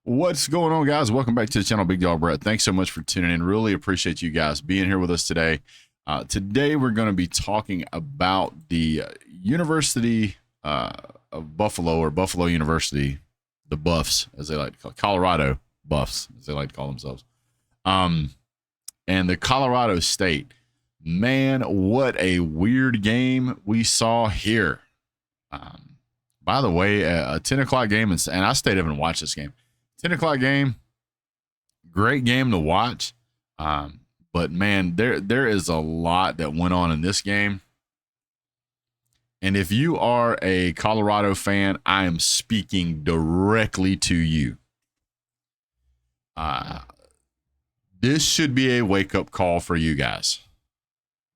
What's going on, guys? Welcome back to the channel, Big Dog Brett. Thanks so much for tuning in. Really appreciate you guys being here with us today. Today, we're going to be talking about the University of Buffalo, or Buffalo University, the Buffs, as they like to call it, Colorado Buffs, as they like to call themselves, and the Colorado State. Man, what a weird game we saw here. By the way, a 10 o'clock game, and I stayed up and watched this game. 10 o'clock game, great game to watch. But man, there is a lot that went on in this game. And if you are a Colorado fan, I am speaking directly to you. This should be a wake-up call for you guys.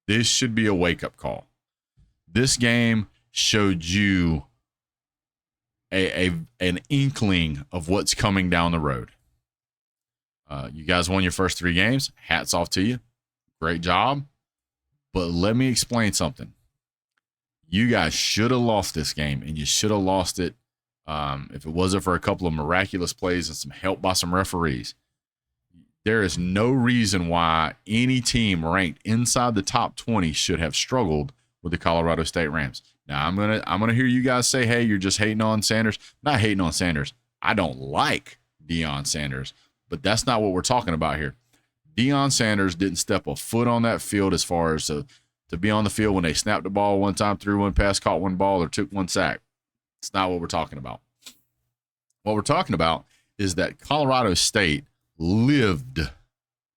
This should be a wake-up call. This game showed you an inkling of what's coming down the road. You guys won your first 3 games. Hats off to you. Great job. But let me explain something. You guys should have lost this game, and you should have lost it if it wasn't for a couple of miraculous plays and some help by some referees. There is no reason why any team ranked inside the top 20 should have struggled with the Colorado State Rams. Now, I'm gonna hear you guys say, hey, you're just hating on Sanders. I'm not hating on Sanders. I don't like Deion Sanders, but that's not what we're talking about here. Deion Sanders didn't step a foot on that field as far as to be on the field when they snapped the ball one time, threw one pass, caught one ball, or took one sack. It's not what we're talking about. What we're talking about is that Colorado State lived,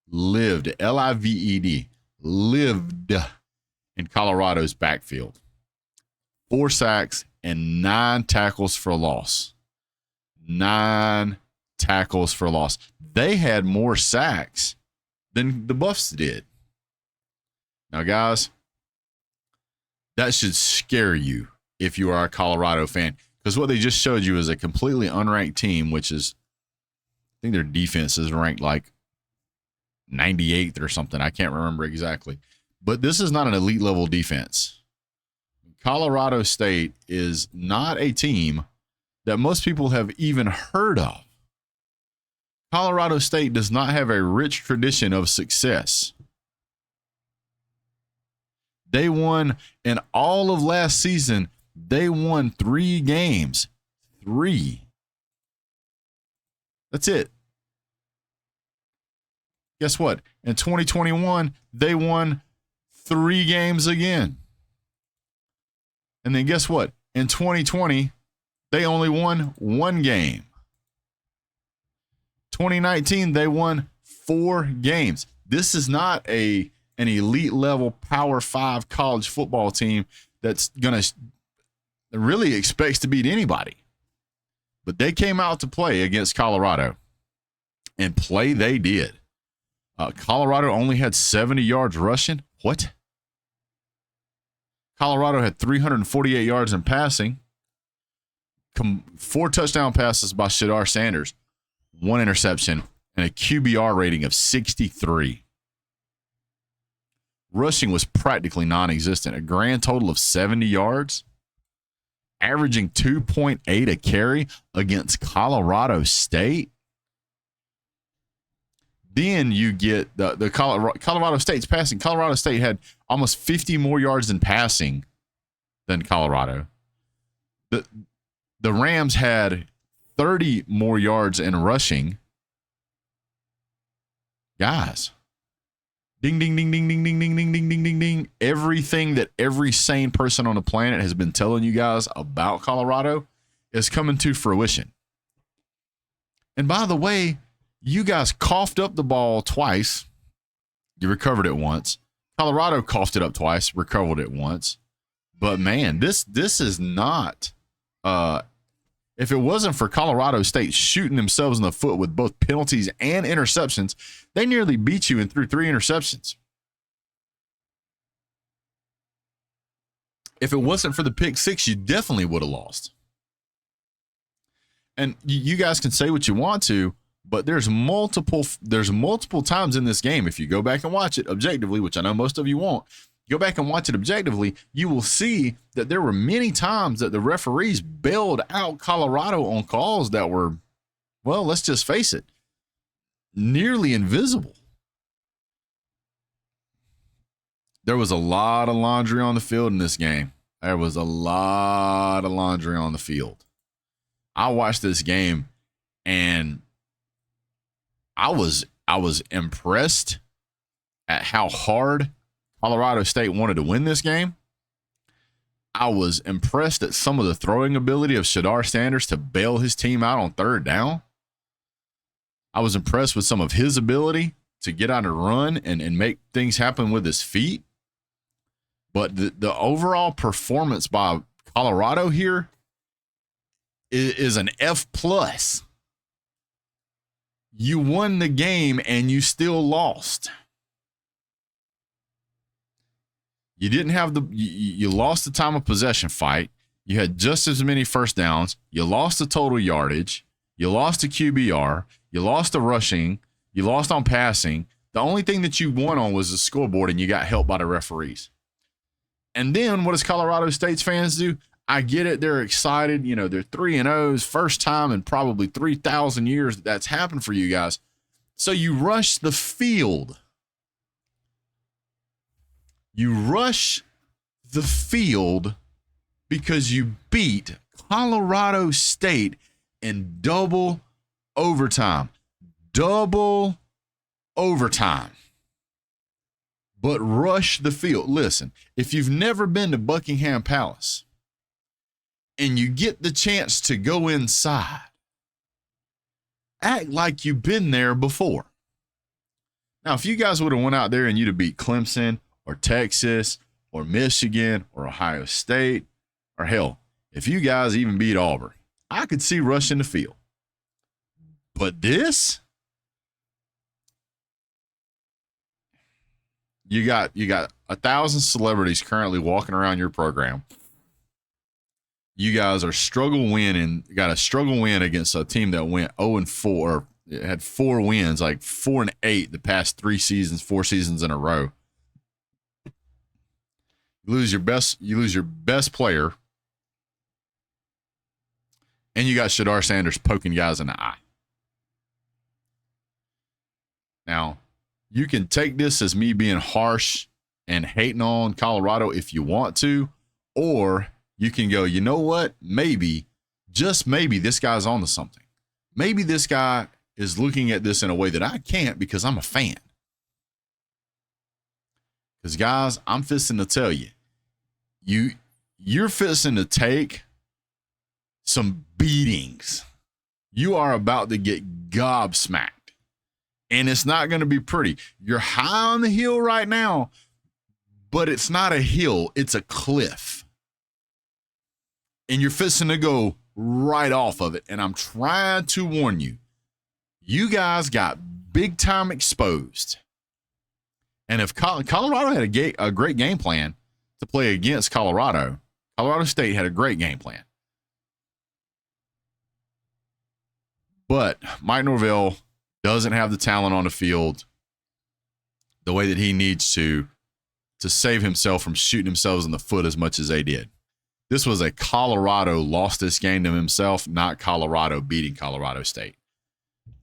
L-I-V-E-D, lived in Colorado's backfield. 4 sacks and 9 tackles for loss. 9 tackles for loss. They had more sacks than the Buffs did. Now, guys, that should scare you if you are a Colorado fan, because what they just showed you is a completely unranked team, which is, I think their defense is ranked like 98th or something. I can't remember exactly. But this is not an elite level defense. Colorado State is not a team that most people have even heard of. Colorado State does not have a rich tradition of success. They won in all of last season. They won 3 games. 3. That's it. Guess what? In 2021, they won 3 games again. And then guess what? In 2020, they only won 1 game. 2019, they won 4 games. This is not an elite level Power 5 college football team that's going to really expects to beat anybody. But they came out to play against Colorado, and play they did. Colorado only had 70 yards rushing. What? Colorado had 348 yards in passing, 4 touchdown passes by Shedeur Sanders, 1 interception, and a QBR rating of 63. Rushing was practically non-existent. A grand total of 70 yards, averaging 2.8 a carry against Colorado State. Then you get the Colorado State's passing. Colorado State had almost 50 more yards in passing than Colorado. The Rams had 30 more yards in rushing. Guys, ding, ding, ding, ding, ding, ding, ding, ding, ding, ding, ding, ding. Everything that every sane person on the planet has been telling you guys about Colorado is coming to fruition. And by the way, you guys coughed up the ball twice. You recovered it once. Colorado coughed it up twice, recovered it once. But man, this is not. If it wasn't for Colorado State shooting themselves in the foot with both penalties and interceptions, they nearly beat you and threw 3 interceptions. If it wasn't for the pick 6, you definitely would have lost. And you guys can say what you want to, but there's multiple times in this game, if you go back and watch it objectively, which I know most of you won't, go back and watch it objectively, you will see that there were many times that the referees bailed out Colorado on calls that were well, let's just face it, nearly invisible. There was a lot of laundry on the field in this game. There was a lot of laundry on the field. I watched this game and I was impressed at how hard Colorado State wanted to win this game. I was impressed at some of the throwing ability of Shedar Sanders to bail his team out on third down. I was impressed with some of his ability to get on a run and make things happen with his feet. But the overall performance by Colorado here is an F+. You won the game and you still lost. You didn't have you lost the time of possession fight. You had just as many first downs. You lost the total yardage. You lost the QBR. You lost the rushing. You lost on passing. The only thing that you won on was the scoreboard, and you got helped by the referees. And then what does Colorado State's fans do? I get it. They're excited. You know, they're 3-0, first time in probably 3,000 years that's happened for you guys. So you rush the field. You rush the field because you beat Colorado State in double overtime. Double overtime. But rush the field. Listen, if you've never been to Buckingham Palace and you get the chance to go inside, act like you've been there before. Now, if you guys would have went out there and you'd have beat Clemson or Texas or Michigan or Ohio State, or hell, if you guys even beat Auburn, I could see rushing the field. But this, you got 1,000 celebrities currently walking around your program. You guys are got a struggle win against a team that went 0-4, it had 4 wins, like 4-8 the past 4 seasons in a row. You lose your best player, and you got Shedar Sanders poking guys in the eye. Now, you can take this as me being harsh and hating on Colorado if you want to, or you can go, you know what? Maybe, just maybe, this guy's onto something. Maybe this guy is looking at this in a way that I can't because I'm a fan. Because, guys, I'm fisting to tell you, you're fisting to take some beatings. You are about to get gobsmacked. And it's not going to be pretty. You're high on the hill right now, but it's not a hill. It's a cliff. And you're fisting to go right off of it. And I'm trying to warn you, you guys got big time exposed. And if Colorado had a great game plan to play against Colorado State had a great game plan. But Mike Norvell doesn't have the talent on the field the way that he needs to save himself from shooting themselves in the foot as much as they did. This was a Colorado lost this game to himself, not Colorado beating Colorado State.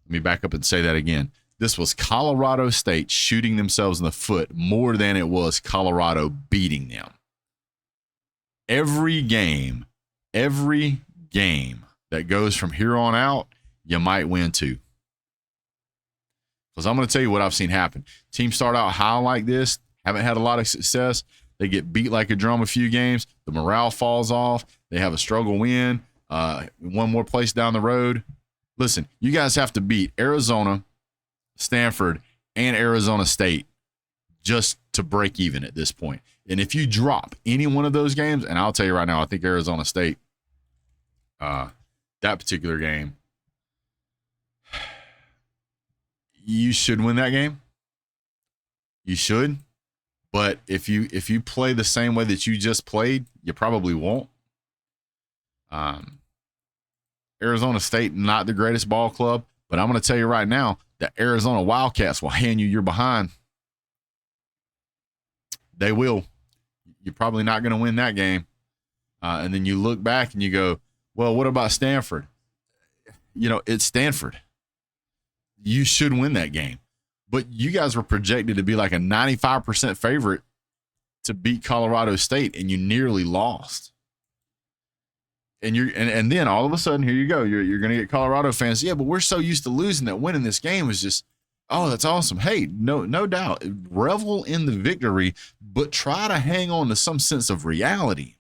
Let me back up and say that again. This was Colorado State shooting themselves in the foot more than it was Colorado beating them. Every game that goes from here on out, you might win too. Because I'm going to tell you what I've seen happen. Teams start out high like this, haven't had a lot of success. They get beat like a drum a few games. The morale falls off. They have a struggle win. One more place down the road. Listen, you guys have to beat Arizona, Stanford, and Arizona State just to break even at this point. And if you drop any one of those games, and I'll tell you right now, I think Arizona State, that particular game, you should win that game. You should. But if you play the same way that you just played, you probably won't. Arizona State, not the greatest ball club, but I'm going to tell you right now, the Arizona Wildcats will hand you your behind. They will. You're probably not going to win that game. And then you look back and you go, well, what about Stanford? it's Stanford. You should win that game. But you guys were projected to be like a 95% favorite to beat Colorado State, and you nearly lost. And then all of a sudden, here you go. You're going to get Colorado fans. Yeah, but we're so used to losing that winning this game was just, oh, that's awesome. Hey, no doubt. Revel in the victory, but try to hang on to some sense of reality.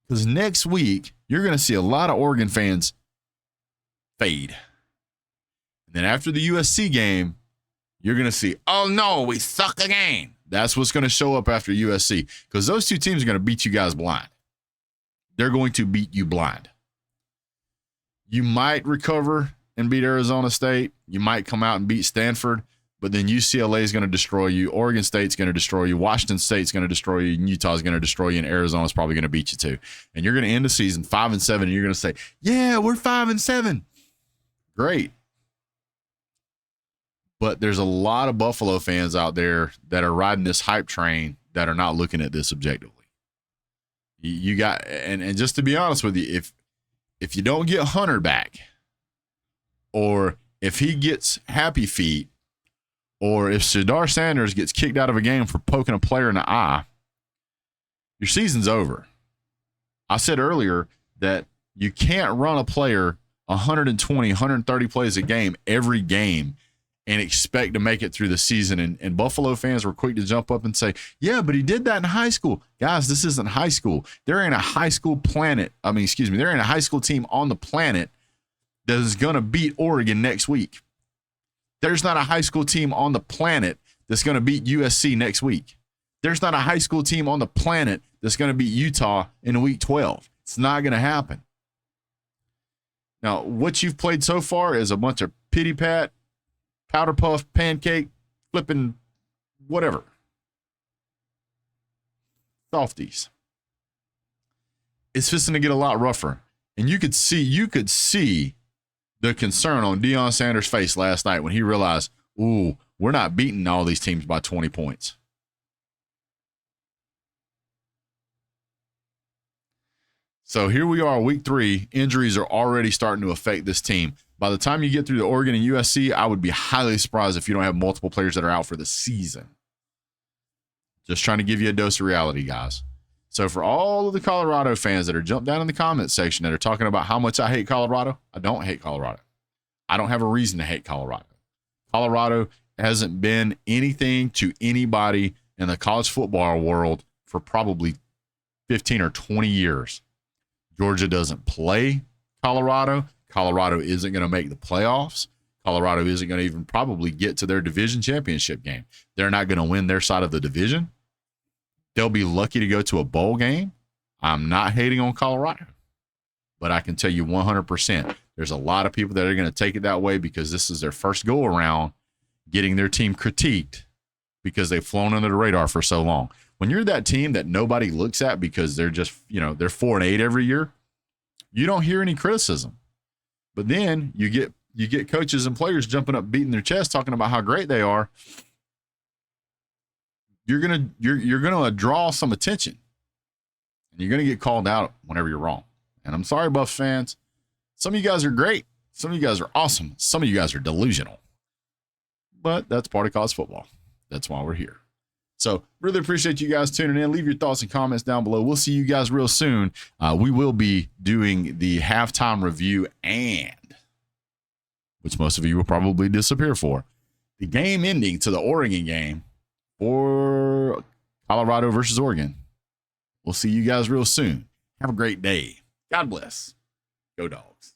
Because next week, you're going to see a lot of Oregon fans fade. And then after the USC game, you're going to see, oh, no, we suck again. That's what's going to show up after USC, because those two teams are going to beat you guys blind. They're going to beat you blind. You might recover and beat Arizona State. You might come out and beat Stanford, but then UCLA is going to destroy you. Oregon State's going to destroy you. Washington State's going to destroy you. And Utah's going to destroy you. And Arizona's probably going to beat you too. And you're going to end the season 5-7, and you're going to say, yeah, we're 5-7. Great. But there's a lot of Buffalo fans out there that are riding this hype train that are not looking at this objectively. You got, and just to be honest with you, if you don't get Hunter back, or if he gets happy feet, or if Shedeur Sanders gets kicked out of a game for poking a player in the eye, your season's over. I said earlier that you can't run a player 120, 130 plays a game every game and expect to make it through the season. And Buffalo fans were quick to jump up and say, yeah, but he did that in high school. Guys, this isn't high school. They're in a high school planet. They're in a high school team on the planet that is going to beat Oregon next week. There's not a high school team on the planet that's going to beat USC next week. There's not a high school team on the planet that's going to beat Utah in week 12. It's not going to happen. Now, what you've played so far is a bunch of pity-pat, powder puff, pancake, flipping, whatever. Softies. It's just going to get a lot rougher. And you could see the concern on Deion Sanders' face last night when he realized, ooh, we're not beating all these teams by 20 points. So here we are, week 3. Injuries are already starting to affect this team. By the time you get through the Oregon and USC, I would be highly surprised if you don't have multiple players that are out for the season. Just trying to give you a dose of reality, guys. So for all of the Colorado fans that are jumped down in the comments section that are talking about how much I hate Colorado, I don't hate Colorado. I don't have a reason to hate Colorado. Colorado hasn't been anything to anybody in the college football world for probably 15 or 20 years. Georgia doesn't play Colorado. Colorado isn't going to make the playoffs. Colorado isn't going to even probably get to their division championship game. They're not going to win their side of the division. They'll be lucky to go to a bowl game. I'm not hating on Colorado, but I can tell you 100%, there's a lot of people that are going to take it that way because this is their first go around getting their team critiqued because they've flown under the radar for so long. When you're that team that nobody looks at because they're just, they're 4-8 every year, you don't hear any criticism. But then you get coaches and players jumping up, beating their chest, talking about how great they are. You're gonna draw some attention, and you're gonna get called out whenever you're wrong. And I'm sorry, Buff fans. Some of you guys are great. Some of you guys are awesome. Some of you guys are delusional. But that's part of college football. That's why we're here. So really appreciate you guys tuning in. Leave your thoughts and comments down below. We'll see you guys real soon. We will be doing the halftime review and, which most of you will probably disappear for, the game ending to the Oregon game for Colorado versus Oregon. We'll see you guys real soon. Have a great day. God bless. Go Dogs.